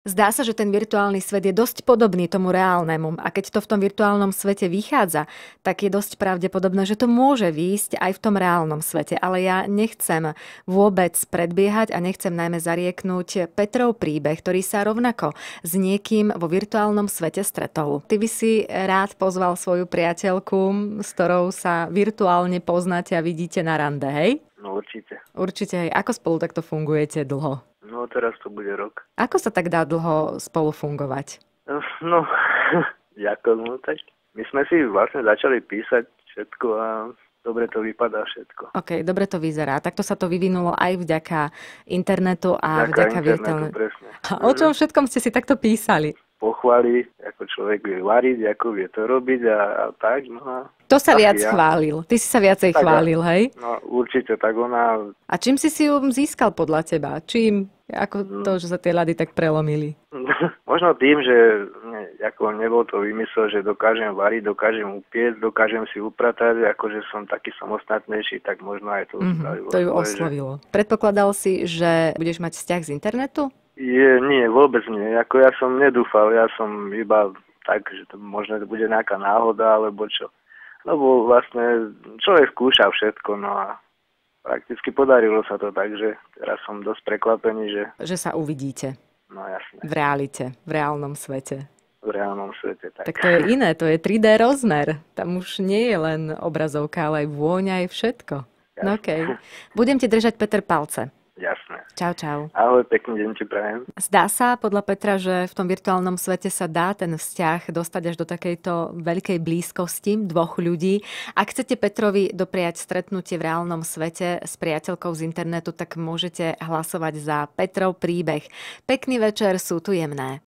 Zdá sa, že ten virtuálny svet je dosť podobný tomu reálnemu a keď to v tom virtuálnom svete vychádza, tak je dosť pravdepodobné, že to môže výjsť aj v tom reálnom svete. Ale ja nechcem vôbec predbiehať a nechcem najmä zarieknúť Petrov príbeh, ktorý sa rovnako s niekým vo virtuálnom svete stretol. Ty by si rád pozval svoju priateľku, s ktorou sa virtuálne poznáte a vidíte na rande, hej? No určite. Určite, hej. Ako spolu takto fungujete dlho? No teraz to bude rok. Ako sa tak dá dlho spolu fungovať? No, ako no tak. My sme si vlastne začali písať všetko a dobre to vypadá všetko. OK, dobre to vyzerá. Takto sa to vyvinulo aj vďaka internetu a Vďaka vďaka internetu, virtuálnej... presne. A o čom všetkom ste si takto písali? Pochváli, ako človek vie variť, ako vie to robiť a tak. No a To sa tak viac ja. chválil. Ty si sa viacej Tak, chválil, hej? No určite, tak ona... A čím si ju získal podľa teba? Čím? Ako to, že sa tie ľady tak prelomili? Možno tým, že ako nebol to vymysel, že dokážem variť, dokážem upiecť, dokážem si upratať, akože som taký samostatnejší, tak možno aj to spravilo. To ju oslovilo. Predpokladal si, že budeš mať vzťah z internetu? Nie, vôbec nie. Ako ja som nedúfal, ja som iba tak, že to možno bude nejaká náhoda, alebo čo. Lebo vlastne človek skúša všetko, no a prakticky podarilo sa to tak, že teraz som dosť prekvapený, že... Že sa uvidíte. No jasne. V realite, v reálnom svete. V reálnom svete, tak. Tak to je iné, to je 3D rozmer. Tam už nie je len obrazovka, ale aj vôňa, aj všetko. No okej. Budem ti držať, Peter, palce. Jasné. Čau, čau. Ahoj, pekný deň ti prajem. Zdá sa podľa Petra, že v tom virtuálnom svete sa dá ten vzťah dostať až do takejto veľkej blízkosti dvoch ľudí. Ak chcete Petrovi dopriať stretnutie v reálnom svete s priateľkou z internetu, tak môžete hlasovať za Petrov príbeh. Pekný večer, sú tu jemné.